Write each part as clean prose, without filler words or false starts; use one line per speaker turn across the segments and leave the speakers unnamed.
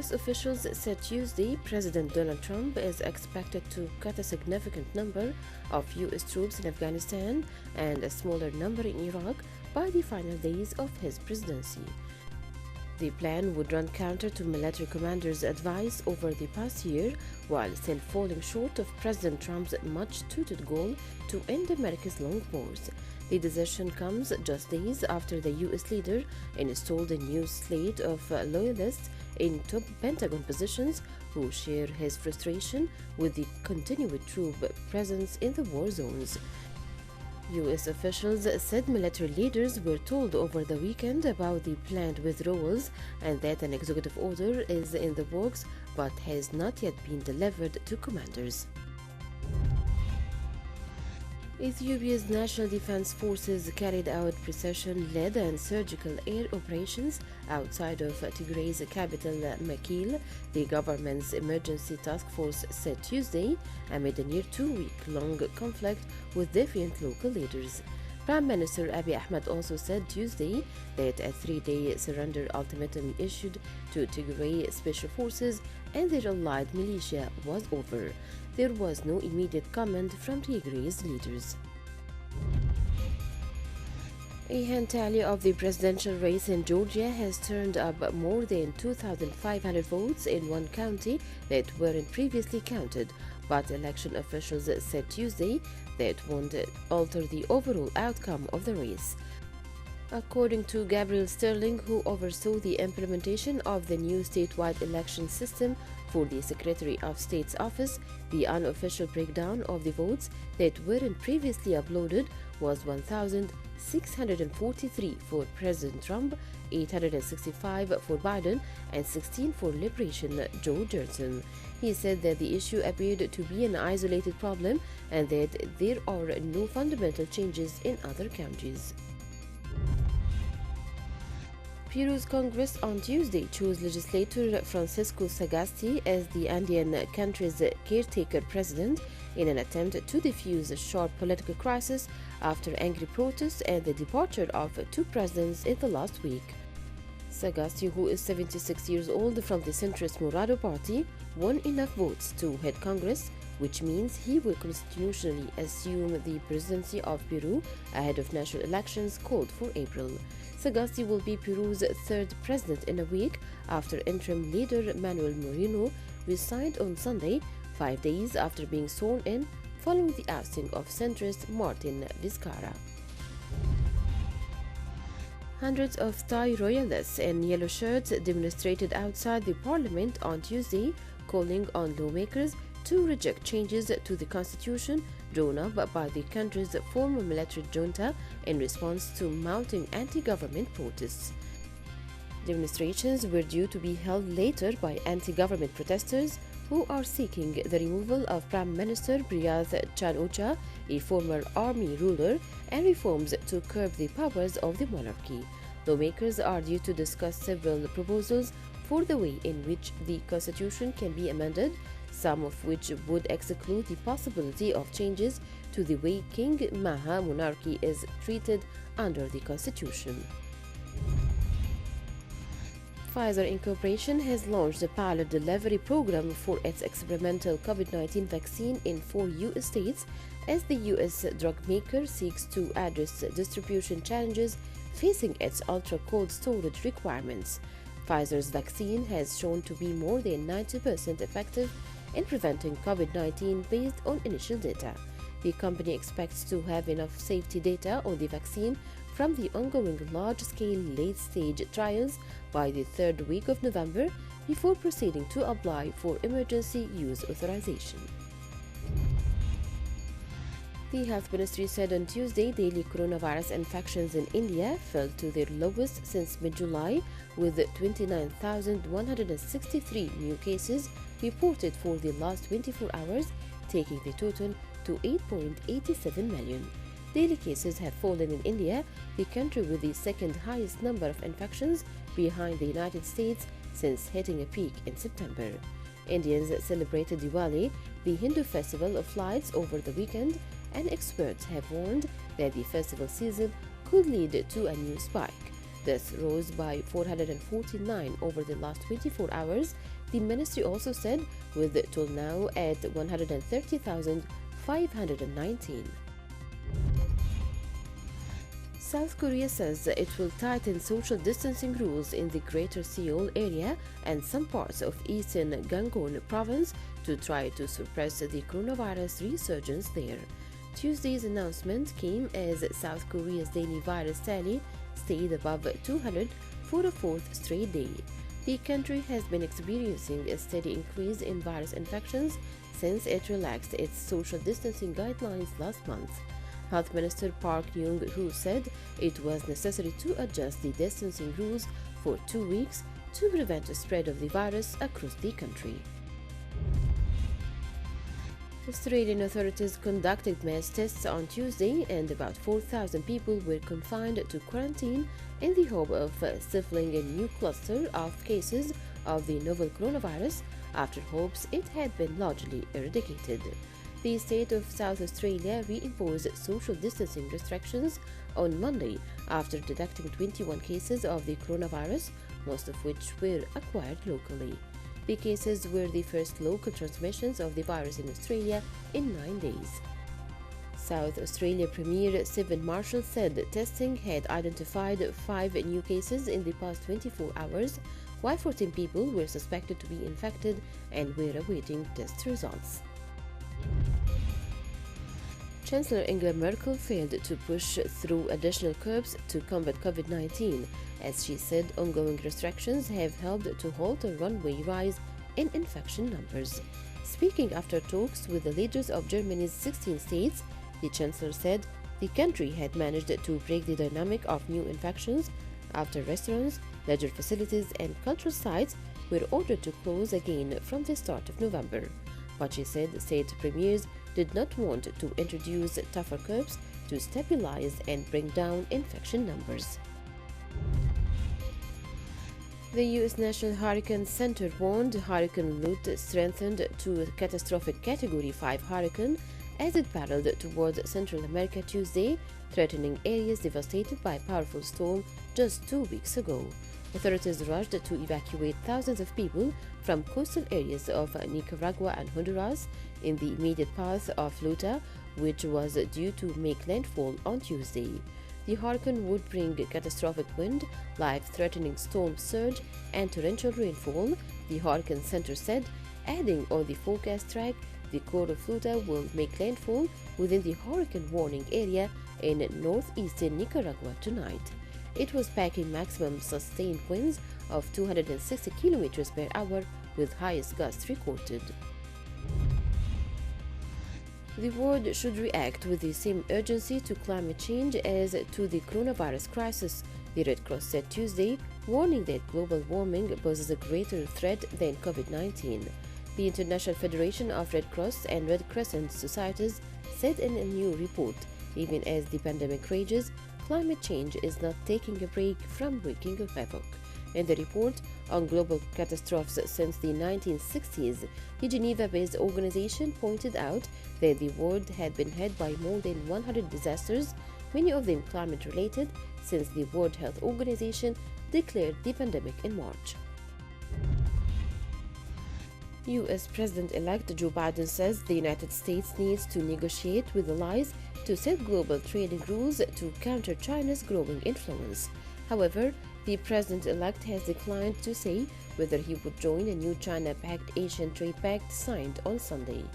U.S. officials said Tuesday President Donald Trump is expected to cut a significant number of U.S. troops in Afghanistan and a smaller number in Iraq by the final days of his presidency. The plan would run counter to military commanders' advice over the past year, while still falling short of President Trump's much-touted goal to end America's long wars. The decision comes just days after the U.S. leader installed a new slate of loyalists in top Pentagon positions who share his frustration with the continued troop presence in the war zones. U.S. officials said military leaders were told over the weekend about the planned withdrawals and that an executive order is in the works but has not yet been delivered to commanders. Ethiopia's National Defense Forces carried out precision-led and surgical air operations outside of Tigray's capital Mekelle, the government's emergency task force said Tuesday, amid a near two-week-long conflict with defiant local leaders. Prime Minister Abiy Ahmed also said Tuesday that a three-day surrender ultimatum issued to Tigray special forces and their allied militia was over. There was no immediate comment from Tigray's leaders. A hand tally of the presidential race in Georgia has turned up more than 2,500 votes in one county that weren't previously counted, but election officials said Tuesday that won't alter the overall outcome of the race. According to Gabriel Sterling, who oversaw the implementation of the new statewide election system for the Secretary of State's office, the unofficial breakdown of the votes that weren't previously uploaded was 1,643 for President Trump, 865 for Biden, and 16 for Liberation Joe Johnson. He said that the issue appeared to be an isolated problem and that there are no fundamental changes in other counties. Peru's Congress on Tuesday chose legislator Francisco Sagasti as the Andean country's caretaker president in an attempt to defuse a sharp political crisis after angry protests and the departure of two presidents in the last week. Sagasti, who is 76 years old from the centrist Morado party, won enough votes to head Congress, which means he will constitutionally assume the presidency of Peru ahead of national elections called for April. Sagasti will be Peru's third president in a week after interim leader Manuel Moreno resigned on Sunday, 5 days after being sworn in following the ousting of centrist Martin Vizcarra. Hundreds of Thai royalists in yellow shirts demonstrated outside the parliament on Tuesday, calling on lawmakers to reject changes to the constitution drawn up by the country's former military junta in response to mounting anti-government protests. Demonstrations were due to be held later by anti-government protesters who are seeking the removal of Prime Minister Prayut Chan-o-cha, a former army ruler, and reforms to curb the powers of the monarchy. Lawmakers are due to discuss several proposals for the way in which the constitution can be amended, some of which would exclude the possibility of changes to the way King Maha monarchy is treated under the constitution. Pfizer Incorporation has launched a pilot delivery program for its experimental COVID-19 vaccine in 4 U.S. states as the U.S. drug maker seeks to address distribution challenges facing its ultra-cold storage requirements. Pfizer's vaccine has shown to be more than 90% effective in preventing COVID-19 based on initial data. The company expects to have enough safety data on the vaccine from the ongoing large-scale late-stage trials by the third week of November before proceeding to apply for emergency use authorization. The Health Ministry said on Tuesday daily coronavirus infections in India fell to their lowest since mid-July, with 29,163 new cases reported for the last 24 hours, taking the total to 8.87 million. Daily cases have fallen in India, the country with the second highest number of infections behind the United States since hitting a peak in September. Indians celebrated Diwali, the Hindu festival of lights, over the weekend, and experts have warned that the festival season could lead to a new spike. This rose by 449 over the last 24 hours, The ministry also said, with till now at 130,519. South Korea says it will tighten social distancing rules in the Greater Seoul area and some parts of eastern Gangwon province to try to suppress the coronavirus resurgence there. Tuesday's announcement came as South Korea's daily virus tally stayed above 200 for a fourth straight day. The country has been experiencing a steady increase in virus infections since it relaxed its social distancing guidelines last month. Health Minister Park Young-ho said it was necessary to adjust the distancing rules for 2 weeks to prevent the spread of the virus across the country. Australian authorities conducted mass tests on Tuesday, and about 4,000 people were confined to quarantine in the hope of stifling a new cluster of cases of the novel coronavirus after hopes it had been largely eradicated. The state of South Australia reimposed social distancing restrictions on Monday after detecting 21 cases of the coronavirus, most of which were acquired locally. The cases were the first local transmissions of the virus in Australia in 9 days. South Australia Premier Stephen Marshall said testing had identified 5 new cases in the past 24 hours, while 14 people were suspected to be infected and were awaiting test results. Chancellor Angela Merkel failed to push through additional curbs to combat COVID-19, as she said ongoing restrictions have helped to halt a runaway rise in infection numbers. Speaking after talks with the leaders of Germany's 16 states, the Chancellor said the country had managed to break the dynamic of new infections after restaurants, leisure facilities, and cultural sites were ordered to close again from the start of November. But she said state premiers did not want to introduce tougher curbs to stabilize and bring down infection numbers. The U.S. National Hurricane Center warned Hurricane Lute strengthened to a catastrophic Category 5 hurricane as it barreled towards Central America Tuesday, threatening areas devastated by a powerful storm just 2 weeks ago. Authorities rushed to evacuate thousands of people from coastal areas of Nicaragua and Honduras in the immediate path of Lute, which was due to make landfall on Tuesday. The hurricane would bring catastrophic wind, life-threatening storm surge, and torrential rainfall, the Hurricane Center said, adding on the forecast track, the core of Lute will make landfall within the hurricane warning area in northeastern Nicaragua tonight. It was packing maximum sustained winds of 260 km per hour with highest gusts recorded. The world should react with the same urgency to climate change as to the coronavirus crisis, the Red Cross said Tuesday, warning that global warming poses a greater threat than COVID-19. The International Federation of Red Cross and Red Crescent Societies said in a new report, even as the pandemic rages, climate change is not taking a break from wreaking havoc. In the report on global catastrophes since the 1960s, the Geneva-based organization pointed out that the world had been hit by more than 100 disasters, many of them climate-related, since the World Health Organization declared the pandemic in March. U.S. President-elect Joe Biden says the United States needs to negotiate with allies to set global trading rules to counter China's growing influence. However, the president-elect has declined to say whether he would join a new China-backed Asian Trade Pact signed on Sunday.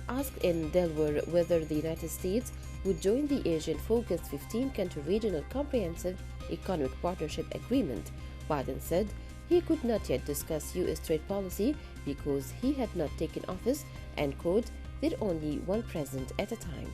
Asked in Delaware whether the United States would join the Asian-focused 15-country regional comprehensive economic partnership agreement, Biden said he could not yet discuss U.S. trade policy because he had not taken office and, quote, "they're only one president at a time."